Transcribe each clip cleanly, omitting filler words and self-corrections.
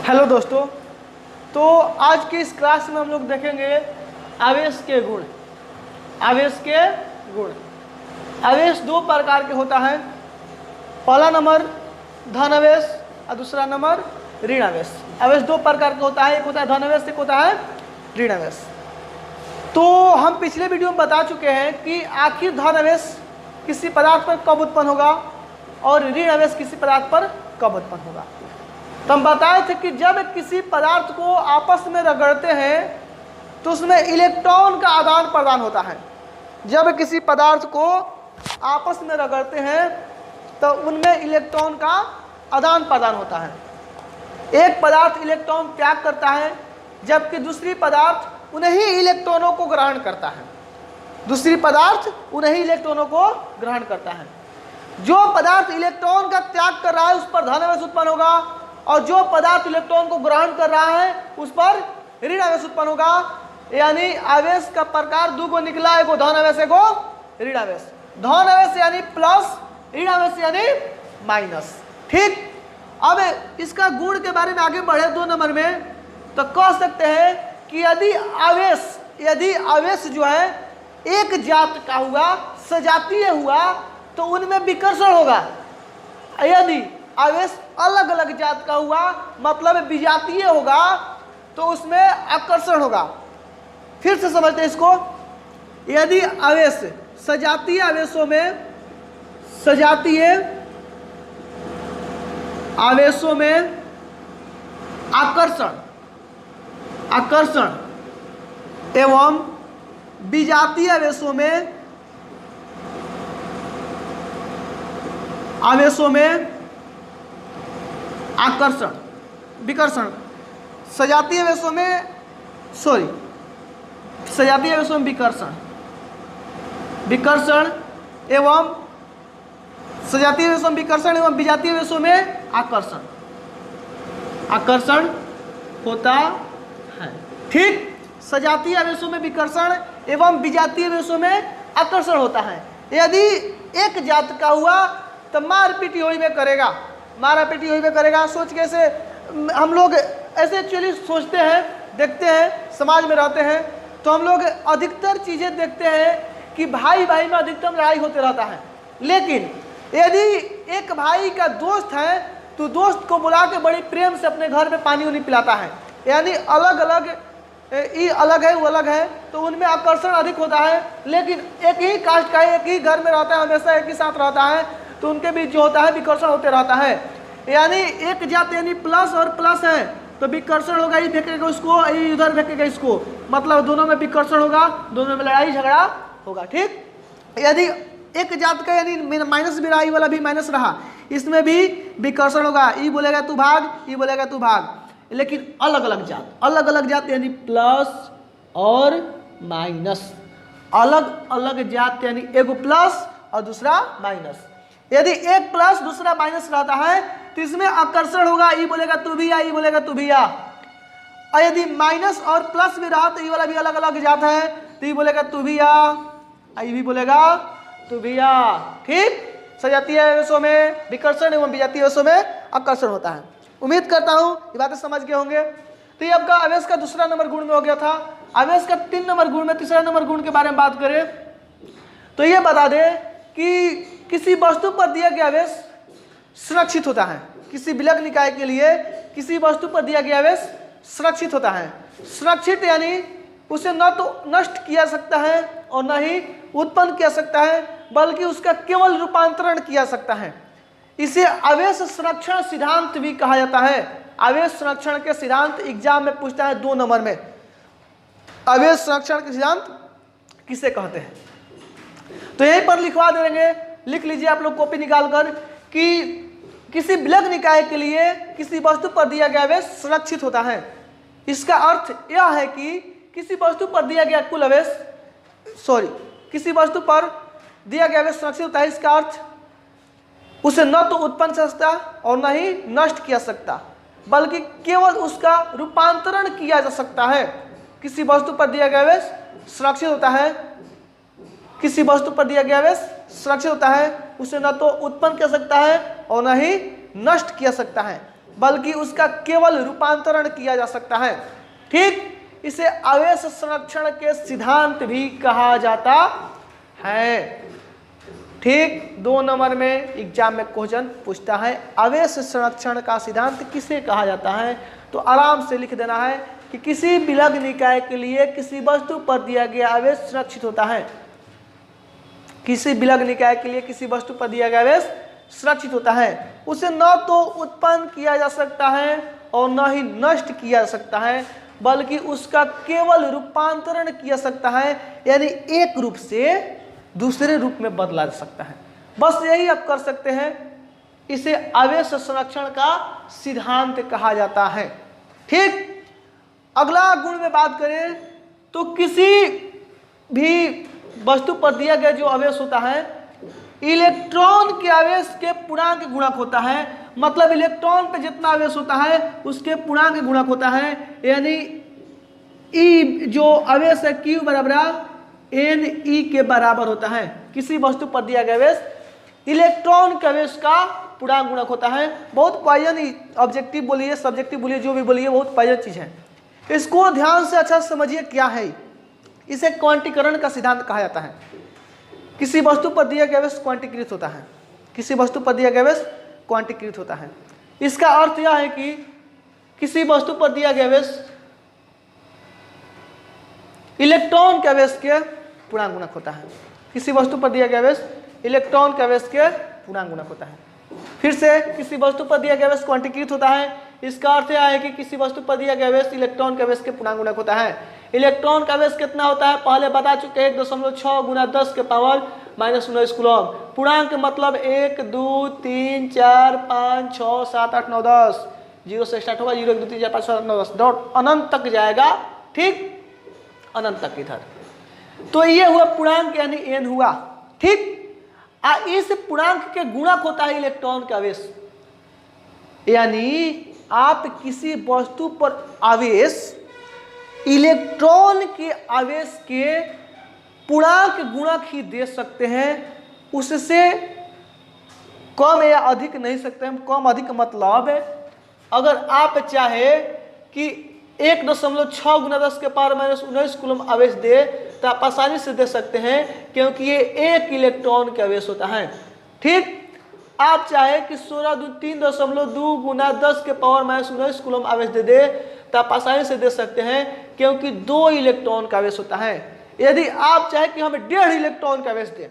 Hello दोस्तों, तो आज की इस क्लास में हम लोग देखेंगे आवेश के गुण। आवेश के गुण। आवेश दो प्रकार के होता है। पहला नंबर धन आवेश और दूसरा नंबर ऋण आवेश। आवेश दो प्रकार का होता है, एक होता है धन आवेश, एक होता है ऋण आवेश। तो हम पिछले वीडियो में बता चुके हैं कि आखिर धन आवेश किसी पदार्थ पर कब उत्पन्न होगा और ऋण आवेश किसी पदार्थ पर कब उत्पन्न होगा। तो हम बताए थे कि जब किसी पदार्थ को आपस में रगड़ते हैं तो उसमें इलेक्ट्रॉन का आदान प्रदान होता है। जब किसी पदार्थ को आपस में रगड़ते हैं तो उनमें इलेक्ट्रॉन का आदान प्रदान होता है। एक पदार्थ इलेक्ट्रॉन त्याग करता है जबकि दूसरी पदार्थ उन्हीं इलेक्ट्रॉनों को ग्रहण करता है। दूसरी पदार्थ उन्हीं इलेक्ट्रॉनों को ग्रहण करता है। जो पदार्थ इलेक्ट्रॉन का त्याग कर रहा है उस पर धन आवेश उत्पन्न होगा और जो पदार्थ इलेक्ट्रॉन को ग्रहण कर रहा है उस पर ऋण आवेश उत्पन्न होगा। यानी आवेश का प्रकार दो को निकला, एगो धन आवेश एगो ऋण आवेश। धन आवेश यानी प्लस, ऋण आवेश यानी माइनस। ठीक, अब इसका गुण के बारे में आगे बढ़े 2 नंबर में तो कह सकते हैं कि यदि आवेश जो है एक जात का हुआ, सजातीय हुआ तो उनमें विकर्षण होगा। यदि आवेश अलग अलग जात का हुआ मतलब विजातीय होगा तो उसमें आकर्षण होगा। फिर से समझते हैं इसको। यदि आवेश सजातीय आवेशों में आकर्षण एवं विजातीय आवेशों में विकर्षण, सजातीय आवेशों में विकर्षण एवं सजातीय आवेशों में विकर्षण एवं विजातीय आवेशों में आकर्षण होता है। ठीक, सजातीय आवेशों में विकर्षण एवं विजातीय आवेशों में आकर्षण होता है। यदि एक जात का हुआ तो मारपीट होई में करेगा। सोच के ऐसे हम लोग ऐसे एक्चुअली सोचते हैं, देखते हैं, समाज में रहते हैं तो हम लोग अधिकतर चीज़ें देखते हैं कि भाई भाई में अधिकतम लड़ाई होते रहता है। लेकिन यदि एक भाई का दोस्त है तो दोस्त को बुला के बड़ी प्रेम से अपने घर में पानी उनी पिलाता है। यानी अलग अलग, ये अलग है वो अलग है तो उनमें आकर्षण अधिक होता है। लेकिन एक ही कास्ट का एक ही घर में रहता है, हमेशा एक ही साथ रहता है तो उनके बीच जो होता है विकर्षण होते रहता है। यानी एक जात यानी प्लस और प्लस है तो विकर्षण होगा, ये फेंकेगा उसको, ये उधर फेंकेगा इसको, मतलब दोनों में विकर्षण होगा, दोनों में लड़ाई झगड़ा होगा। ठीक, यदि एक जात का यानी माइनस भी रहा, ये वाला भी माइनस रहा, इसमें भी विकर्षण होगा। ये बोलेगा तू भाग, ये बोलेगा तू भाग। लेकिन अलग अलग जात यानी प्लस और माइनस, अलग अलग जात यानी एगो प्लस और दूसरा माइनस। यदि एक प्लस दूसरा माइनस रहता है तो इसमें आकर्षण होगा, ये बोलेगा तू भी आ, ये बोलेगा तू भी आ। और यदि माइनस और प्लस भी रहा तो ये वाला भी अलग अलग जात है तो ये बोलेगा तू भी आ, ये भी बोलेगा तू भी आ। ठीक, सजातीय आवेशों में विकर्षण एवं विजातीय आवेशों में आकर्षण होता है। उम्मीद करता हूँ ये बातें समझ गए होंगे। तो ये आपका आवेश का दूसरा नंबर गुण में हो गया था। आवेश का 3 नंबर गुण में तीसरा नंबर गुण के बारे में बात करें तो ये बता दें कि किसी वस्तु पर दिया गया आवेश सुरक्षित होता है। किसी विलग निकाय के लिए किसी वस्तु पर दिया गया आवेश सुरक्षित होता है। सुरक्षित यानी उसे न तो नष्ट किया सकता है और न ही उत्पन्न किया सकता है बल्कि उसका केवल रूपांतरण किया सकता है। इसे आवेश संरक्षण सिद्धांत भी कहा जाता है। आवेश संरक्षण के सिद्धांत एग्जाम में पूछता है 2 नंबर में। आवेश संरक्षण के सिद्धांत किसे कहते हैं तो यहीं पर लिखवा देंगे, लिख लीजिए आप लोग कॉपी निकाल कर कि किसी विलग निकाय के लिए किसी वस्तु पर दिया गया आवेश सुरक्षित होता है। इसका अर्थ यह है कि किसी वस्तु पर दिया गया कुल आवेश किसी वस्तु पर दिया गया आवेश सुरक्षित होता है। इसका अर्थ उसे न तो उत्पन्न कर सकता और न ही नष्ट किया सकता बल्कि केवल उसका रूपांतरण किया जा सकता है। किसी वस्तु पर दिया गया आवेश सुरक्षित होता है, किसी वस्तु पर दिया गया आवेश सुरक्षित होता है, उसे न तो उत्पन्न कर सकता है और न ही नष्ट किया सकता है। बल्कि उसका केवल रूपांतरण किया जा सकता है। ठीक, इसे आवेश संरक्षण के सिद्धांत भी कहा जाता है। ठीक, 2 नंबर में एग्जाम में क्वेश्चन पूछता है आवेश संरक्षण का सिद्धांत किसे कहा जाता है, तो आराम से लिख देना है कि किसी विलग निकाय के लिए किसी वस्तु पर दिया गया आवेश सुरक्षित होता है। किसी विलग निकाय के लिए किसी वस्तु पर दिया गया आवेश सुरक्षित होता है। उसे न तो उत्पन्न किया जा सकता है और न ही नष्ट किया जा सकता है, बल्कि उसका केवल रूपांतरण किया सकता है, यानी एक रूप से दूसरे रूप में बदला जा सकता है। बस यही आप कर सकते हैं। इसे आवेश संरक्षण का सिद्धांत कहा जाता है। ठीक, अगला गुण में बात करें तो किसी भी वस्तु पर दिया गया जो आवेश होता है, इलेक्ट्रॉन के आवेश के पूर्णांक गुणक होता है। मतलब इलेक्ट्रॉन पे जितना आवेश होता है उसके पूर्णांक गुणक होता है, यानी ई जो आवेश है Q बराबर NE के बराबर होता है। किसी वस्तु पर दिया गया आवेश इलेक्ट्रॉन के आवेश का पूर्णांक गुणक होता है। बहुत पायन ऑब्जेक्टिव बोलिए, सब्जेक्टिव बोलिए, जो भी बोलिए, बहुत पायन चीज है। इसको ध्यान से अच्छा समझिए क्या है। इसे क्वांटीकरण का सिद्धांत कहा जाता है। किसी वस्तु पर दिया गया आवेश क्वांटीकृत होता है। किसी वस्तु पर दिया गया आवेश क्वांटीकृत होता है। इसका अर्थ यह है कि किसी वस्तु पर दिया गया आवेश इलेक्ट्रॉन के आवेश के पूर्णांक गुणक होता है। किसी वस्तु पर दिया गया आवेश इलेक्ट्रॉन के आवेश के पूर्णांक गुणक होता है। फिर से किसी वस्तु पर दिया गया आवेश क्वांटीकृत होता है। इसका अर्थ यह है कि किसी वस्तु पर दिया गया आवेश इलेक्ट्रॉन के आवेश के पूर्णांक गुणक होता है। इलेक्ट्रॉन का आवेश कितना होता है पहले बता चुके हैं, 1.6 गुना 10 के पावर -19 कूलम। पूर्णांक मतलब 1, 2, 3, 4, 5, 6, 7, 8, 9, 10। 0 से स्टार्ट होगा, 0, 1, 2, 3, 4, 5, 6, 7, 8, 9, 10 डॉट अनंत तक जाएगा। ठीक, अनंत तक इधर। तो ये हुआ पूर्णांक यानी n हुआ। ठीक, इस पूर्णांक के गुणक होता है इलेक्ट्रॉन का आवेश। यानी आप किसी वस्तु पर आवेश इलेक्ट्रॉन के आवेश के पूर्णांक गुणक ही दे सकते हैं, उससे कम या अधिक नहीं सकते हैं। कम अधिक मतलब अगर आप चाहे कि 1.6 गुना 10 के पावर -19 कूलम आवेश दे तो आप आसानी से दे सकते हैं, क्योंकि ये 1 इलेक्ट्रॉन का आवेश होता है। ठीक, आप चाहे कि 3.2 गुना 10 के पावर -19 कूलम आवेश दे तो आप आसानी से दे सकते हैं, क्योंकि 2 इलेक्ट्रॉन का आवेश होता है। यदि आप चाहे कि हमें 1.5 इलेक्ट्रॉन का आवेश दें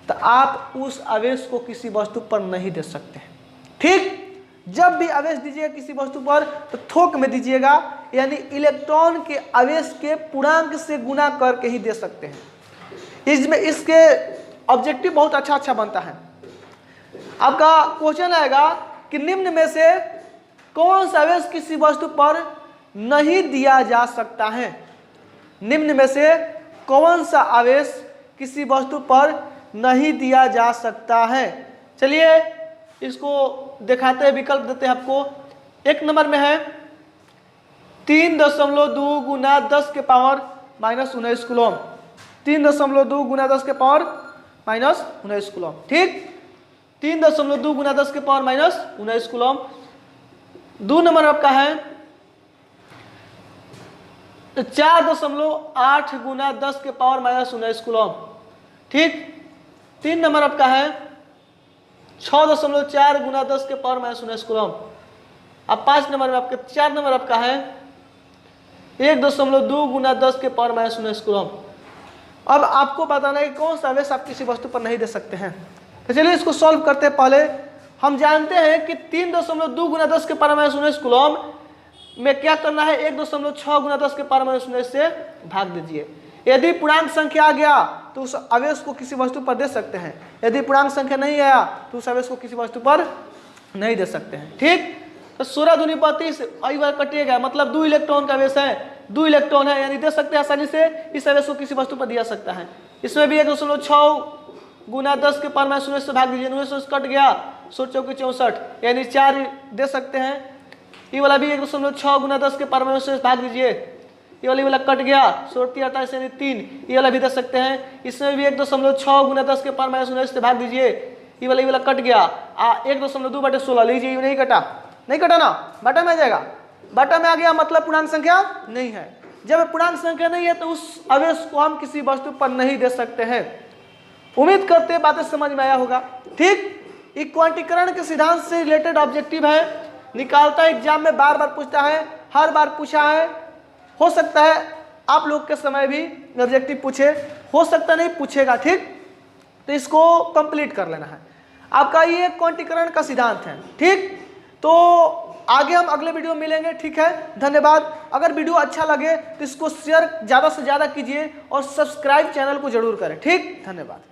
तो आप उस आवेश को किसी वस्तु पर नहीं दे सकते। ठीक, जब भी आवेश दीजिएगा किसी वस्तु पर तो थोक में दीजिएगा, यानी इलेक्ट्रॉन के आवेश के पूर्णांक से गुना करके ही दे सकते हैं। इसमें इसके ऑब्जेक्टिव बहुत अच्छा बनता है। आपका क्वेश्चन आएगा कि निम्न में से कौन सा आवेश किसी वस्तु पर नहीं दिया जा सकता है। निम्न में से कौन सा आवेश किसी वस्तु पर नहीं दिया जा सकता है। चलिए इसको दिखाते हैं, विकल्प देते हैं आपको। 1 नंबर में है 3.2 गुना 10 के पावर -19 कूलम। 3.2 गुना 10 के पावर -19 कूलम। ठीक, 3.2 गुना 10 के पावर -19 कूलम। 2 नंबर आपका है 4.8 गुना 10 के पावर -19 कूलम। ठीक, 3 नंबर आपका है 6.4 गुना 10 के पावर -19 कूलम। अब 5 नंबर में आपके 4 नंबर आपका है 1.2 गुना 10 के पावर -19 कूलम। अब आपको बताना है कि कौन सा आवेश आप किसी वस्तु पर नहीं दे सकते हैं। तो चलिए इसको सॉल्व करते हैं। पहले हम जानते हैं कि 3.2 गुना 10 के पावर -19 कूलम में क्या करना है, 1.6 गुना 10 के पावर -19 से भाग दीजिए। यदि पूर्णांक संख्या आ गया तो उस आवेश को किसी वस्तु पर दे सकते हैं। यदि पूर्णांक संख्या नहीं आया तो उस आवेश को किसी वस्तु पर नहीं दे सकते हैं। ठीक, तो 16 दूनी 32 कटिएगा, मतलब 2 इलेक्ट्रॉन का आवेश है, 2 इलेक्ट्रॉन है, यानी दे सकते हैं आसानी से। इस आवेश को किसी वस्तु पर दिया सकता है। इसमें भी 1.6 गुना 10 के पावर -19 से भाग दीजिए, 19 कट गया, 16 चौके 64, यानी 4 दे सकते हैं। ये वाला भी 1.6 गुना 10 के पावर -19 से भाग दीजिए, ये वाला कट गया, 16 48 यानी 3, ये वाला भी दे सकते हैं। इसमें भी 1.6 गुना 10 के पावर -19 से भाग दीजिए, ये वाला कट गया, 1.2/16 लीजिए, ये नहीं कटा, नहीं कटाना, बाटा में आ जाएगा, बाटा में आ गया मतलब पूर्णांक संख्या नहीं है। जब पूर्णांक संख्या नहीं है तो उस आवेश को हम किसी वस्तु पर नहीं दे सकते हैं। उम्मीद करते हैं बातें समझ में आया होगा। ठीक, इक्वांटीकरण के सिद्धांत से रिलेटेड ऑब्जेक्टिव है, निकालता है एग्जाम में, बार बार पूछता है, हर बार पूछा है। हो सकता है आप लोग के समय भी ऑब्जेक्टिव पूछे, हो सकता नहीं पूछेगा। ठीक, तो इसको कंप्लीट कर लेना है। आपका ये क्वांटीकरण का सिद्धांत है। ठीक, तो आगे हम अगले वीडियो में मिलेंगे। ठीक है, धन्यवाद। अगर वीडियो अच्छा लगे तो इसको शेयर ज़्यादा से ज़्यादा कीजिए और सब्सक्राइब चैनल को जरूर करें। ठीक, धन्यवाद।